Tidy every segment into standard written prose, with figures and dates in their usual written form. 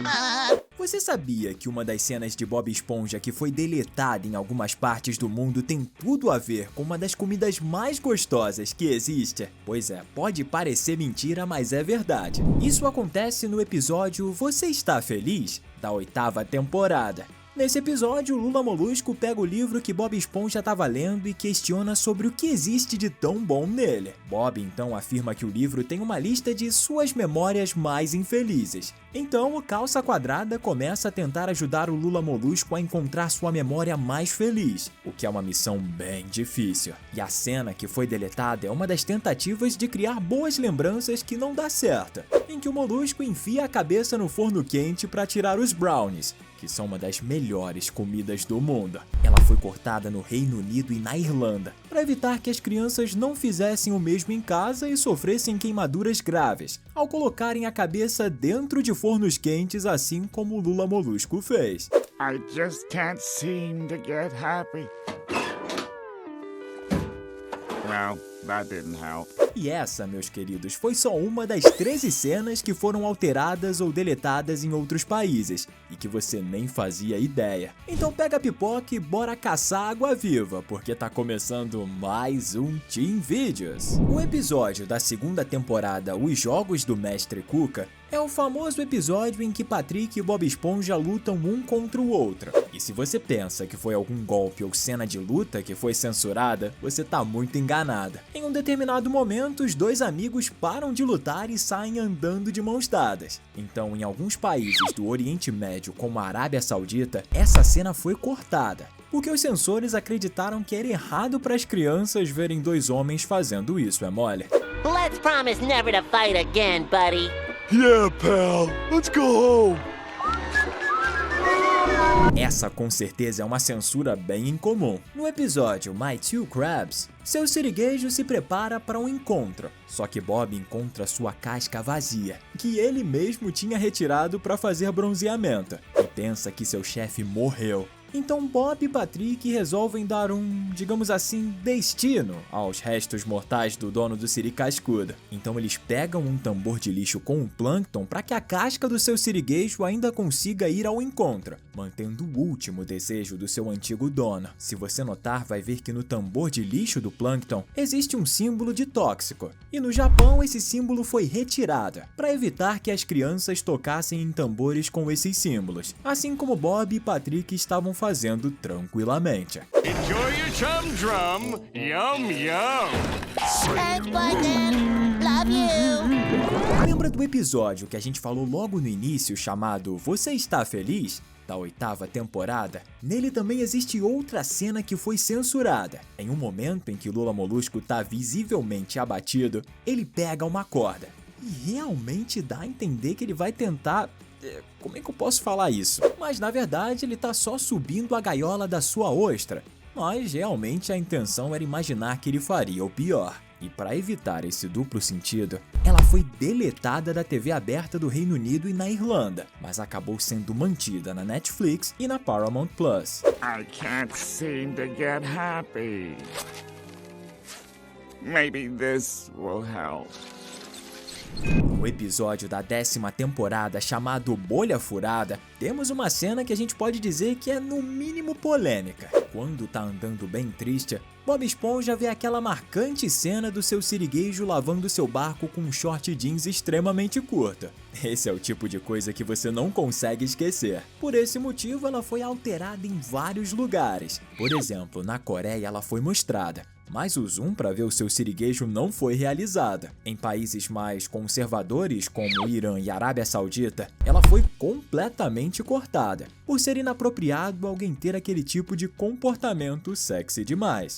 Ai. Você sabia que uma das cenas de Bob Esponja que foi deletada em algumas partes do mundo tem tudo a ver com uma das comidas mais gostosas que existe? Pois é, pode parecer mentira, mas é verdade. Isso acontece no episódio Você Está Feliz? Da 8ª temporada. Nesse episódio, Lula Molusco pega o livro que Bob Esponja estava lendo e questiona sobre o que existe de tão bom nele. Bob então afirma que o livro tem uma lista de suas memórias mais infelizes. Então o Calça Quadrada começa a tentar ajudar o Lula Molusco a encontrar sua memória mais feliz, o que é uma missão bem difícil. E a cena que foi deletada é uma das tentativas de criar boas lembranças que não dá certo, em que o Molusco enfia a cabeça no forno quente para tirar os brownies, que são uma das melhores comidas do mundo. Ela foi cortada no Reino Unido e na Irlanda, para evitar que as crianças não fizessem o mesmo em casa e sofressem queimaduras graves, ao colocarem a cabeça dentro de fornos quentes, assim como o Lula Molusco fez. I just can't seem to get happy. Well, that didn't help. E essa, meus queridos, foi só uma das 13 cenas que foram alteradas ou deletadas em outros países, e que você nem fazia ideia. Então pega a pipoca e bora caçar água viva, porque tá começando mais um Team Videos. O episódio da 2ª temporada, Os Jogos do Mestre Cuca, é o famoso episódio em que Patrick e Bob Esponja lutam um contra o outro. E se você pensa que foi algum golpe ou cena de luta que foi censurada, você tá muito enganada. Em um determinado momento, os dois amigos param de lutar e saem andando de mãos dadas. Então, em alguns países do Oriente Médio, como a Arábia Saudita, essa cena foi cortada, porque os censores acreditaram que era errado para as crianças verem dois homens fazendo isso, é mole? Let's promise never to fight again, buddy. Yeah, pal. Let's go home. Essa com certeza é uma censura bem incomum. No episódio My Two Crabs, seu siriguejo se prepara para um encontro, só que Bob encontra sua casca vazia, que ele mesmo tinha retirado para fazer bronzeamento, e pensa que seu chefe morreu. Então Bob e Patrick resolvem dar digamos assim, destino aos restos mortais do dono do siri cascudo. Então eles pegam um tambor de lixo com um plâncton para que a casca do seu siriguejo ainda consiga ir ao encontro, mantendo o último desejo do seu antigo dono. Se você notar, vai ver que no tambor de lixo do plâncton existe um símbolo de tóxico, e no Japão esse símbolo foi retirado, para evitar que as crianças tocassem em tambores com esses símbolos, assim como Bob e Patrick estavam fazendo tranquilamente. Enjoy your chum drum. Yum, yum. Thanks, Button. Love you. Lembra do episódio que a gente falou logo no início, chamado Você Está Feliz? Da 8ª temporada? Nele também existe outra cena que foi censurada. Em um momento em que Lula Molusco tá visivelmente abatido, ele pega uma corda e realmente dá a entender que ele vai tentar... Como é que eu posso falar isso? Mas na verdade ele tá só subindo a gaiola da sua ostra. Mas realmente a intenção era imaginar que ele faria o pior. E para evitar esse duplo sentido, ela foi deletada da TV aberta do Reino Unido e na Irlanda, mas acabou sendo mantida na Netflix e na Paramount Plus. I can't seem to get happy. Maybe this will help. No episódio da 10ª temporada, chamado Bolha Furada, temos uma cena que a gente pode dizer que é no mínimo polêmica. Quando tá andando bem triste, Bob Esponja vê aquela marcante cena do seu siriguejo lavando seu barco com um short jeans extremamente curto. Esse é o tipo de coisa que você não consegue esquecer. Por esse motivo, ela foi alterada em vários lugares. Por exemplo, na Coreia ela foi mostrada, mas o zoom para ver o seu siriguejo não foi realizado. Em países mais conservadores, como Irã e Arábia Saudita, ela foi completamente cortada, por ser inapropriado alguém ter aquele tipo de comportamento sexy demais.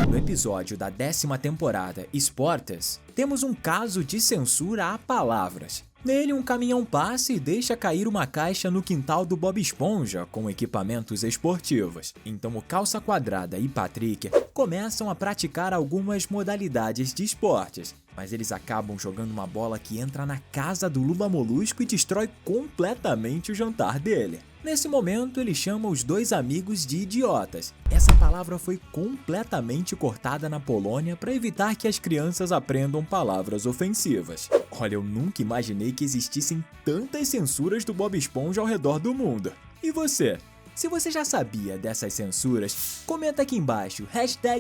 No episódio da 10ª temporada, Esportes, temos um caso de censura a palavras. Nele, um caminhão passa e deixa cair uma caixa no quintal do Bob Esponja com equipamentos esportivos. Então o Calça Quadrada e Patrick começam a praticar algumas modalidades de esportes, mas eles acabam jogando uma bola que entra na casa do Lula Molusco e destrói completamente o jantar dele. Nesse momento, ele chama os dois amigos de idiotas. Essa palavra foi completamente cortada na Polônia para evitar que as crianças aprendam palavras ofensivas. Olha, eu nunca imaginei que existissem tantas censuras do Bob Esponja ao redor do mundo. E você? Se você já sabia dessas censuras, comenta aqui embaixo,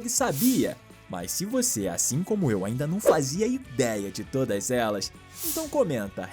#sabia. Mas se você, assim como eu, ainda não fazia ideia de todas elas, então comenta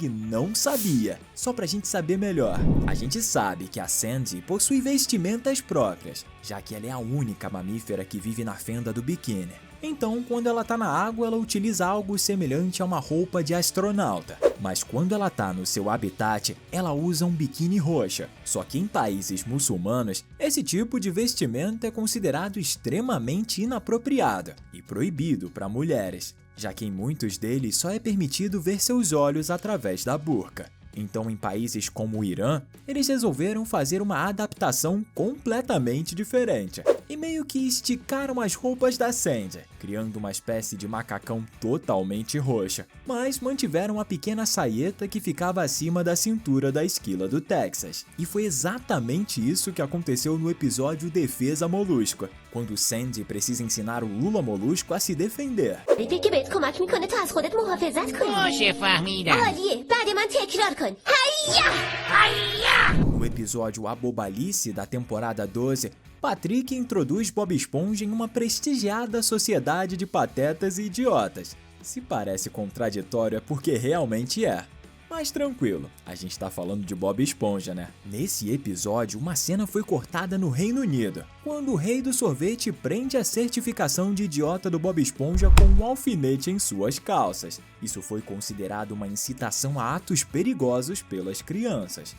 #não sabia, só pra gente saber melhor. A gente sabe que a Sandy possui vestimentas próprias, já que ela é a única mamífera que vive na fenda do biquíni. Então, quando ela tá na água, ela utiliza algo semelhante a uma roupa de astronauta. Mas quando ela tá no seu habitat, ela usa um biquíni roxa. Só que em países muçulmanos, esse tipo de vestimenta é considerado extremamente inapropriado e proibido para mulheres, já que em muitos deles só é permitido ver seus olhos através da burca. Então, em países como o Irã, eles resolveram fazer uma adaptação completamente diferente e meio que esticaram as roupas da Sandy, criando uma espécie de macacão totalmente roxa, mas mantiveram a pequena saieta que ficava acima da cintura da esquila do Texas. E foi exatamente isso que aconteceu no episódio Defesa Molusco, quando Sandy precisa ensinar o Lula Molusco a se defender. که بهت کمک میکنه تا از خودت محافظت کنی. باشه فهمیدم. عالیه. بعد من تکرار کن. هیا! No episódio A Bobalice da temporada 12, Patrick introduz Bob Esponja em uma prestigiada sociedade de patetas e idiotas. Se parece contraditório é porque realmente é. Mas tranquilo, a gente tá falando de Bob Esponja, né? Nesse episódio, uma cena foi cortada no Reino Unido, quando o rei do sorvete prende a certificação de idiota do Bob Esponja com um alfinete em suas calças. Isso foi considerado uma incitação a atos perigosos pelas crianças.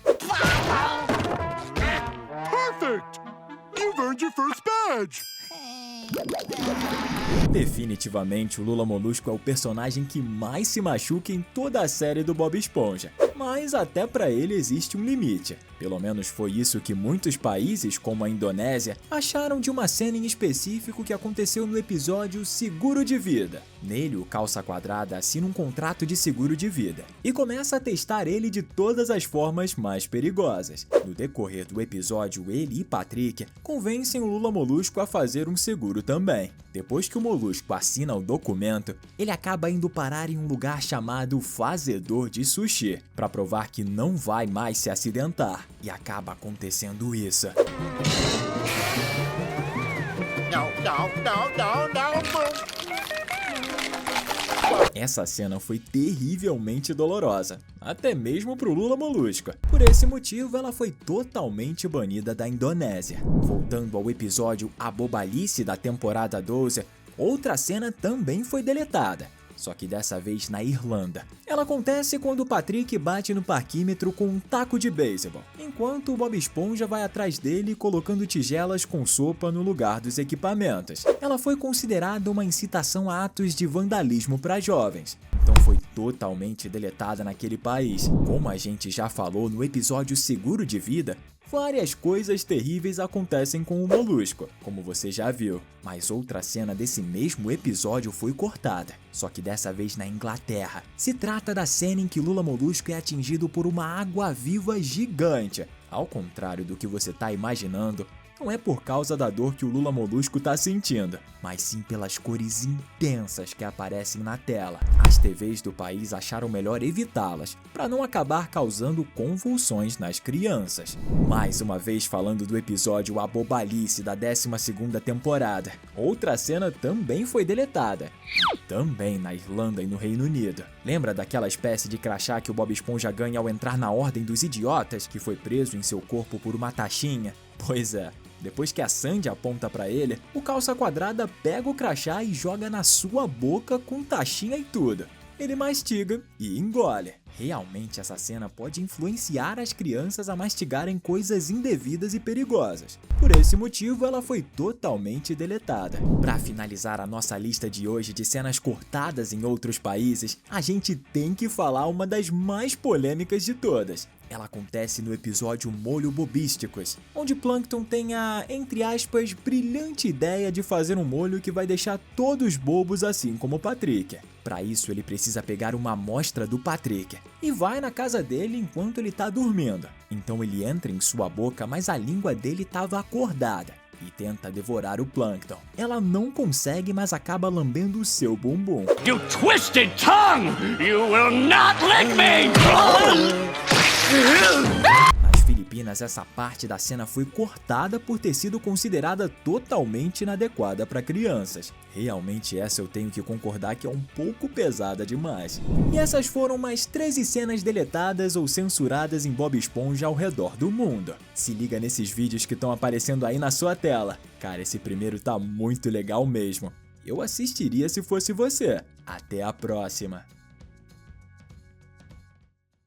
Perfect! You've earned your first badge! Definitivamente, o Lula Molusco é o personagem que mais se machuca em toda a série do Bob Esponja. Mas até pra ele existe um limite. Pelo menos foi isso que muitos países, como a Indonésia, acharam de uma cena em específico que aconteceu no episódio Seguro de Vida. Nele, o Calça Quadrada assina um contrato de seguro de vida e começa a testar ele de todas as formas mais perigosas. No decorrer do episódio, ele e Patrick convencem o Lula Molusco a fazer um seguro também. Depois que o Molusco assina o documento, ele acaba indo parar em um lugar chamado Fazedor de Sushi, para provar que não vai mais se acidentar. E acaba acontecendo isso. Essa cena foi terrivelmente dolorosa, até mesmo pro Lula Molusco. Por esse motivo, ela foi totalmente banida da Indonésia. Voltando ao episódio A Bobalice da temporada 12, outra cena também foi deletada, só que dessa vez na Irlanda. Ela acontece quando o Patrick bate no parquímetro com um taco de beisebol, enquanto o Bob Esponja vai atrás dele colocando tigelas com sopa no lugar dos equipamentos. Ela foi considerada uma incitação a atos de vandalismo para jovens, então foi totalmente deletada naquele país. Como a gente já falou no episódio Seguro de Vida, várias coisas terríveis acontecem com o Molusco, como você já viu. Mas outra cena desse mesmo episódio foi cortada, só que dessa vez na Inglaterra. Se trata da cena em que Lula Molusco é atingido por uma água-viva gigante. Ao contrário do que você tá imaginando, não é por causa da dor que o Lula Molusco tá sentindo, mas sim pelas cores intensas que aparecem na tela. As TVs do país acharam melhor evitá-las, para não acabar causando convulsões nas crianças. Mais uma vez falando do episódio A Bobalice da 12ª temporada, outra cena também foi deletada, também na Irlanda e no Reino Unido. Lembra daquela espécie de crachá que o Bob Esponja ganha ao entrar na Ordem dos Idiotas, que foi preso em seu corpo por uma taxinha? Pois é. Depois que a Sandy aponta pra ele, o Calça Quadrada pega o crachá e joga na sua boca com taxinha e tudo. Ele mastiga e engole. Realmente essa cena pode influenciar as crianças a mastigarem coisas indevidas e perigosas. Por esse motivo, ela foi totalmente deletada. Para finalizar a nossa lista de hoje de cenas cortadas em outros países, a gente tem que falar uma das mais polêmicas de todas. Ela acontece no episódio Molho Bobísticos, onde Plankton tem a, entre aspas, brilhante ideia de fazer um molho que vai deixar todos bobos assim como o Patrick. Para isso ele precisa pegar uma amostra do Patrick e vai na casa dele enquanto ele tá dormindo. Então ele entra em sua boca, mas a língua dele estava acordada e tenta devorar o Plankton. Ela não consegue, mas acaba lambendo o seu bumbum. You twisted tongue! You will not lick me! Nas Filipinas, essa parte da cena foi cortada por ter sido considerada totalmente inadequada para crianças. Realmente essa eu tenho que concordar que é um pouco pesada demais. E essas foram mais 13 cenas deletadas ou censuradas em Bob Esponja ao redor do mundo. Se liga nesses vídeos que estão aparecendo aí na sua tela. Cara, esse primeiro tá muito legal mesmo. Eu assistiria se fosse você. Até a próxima!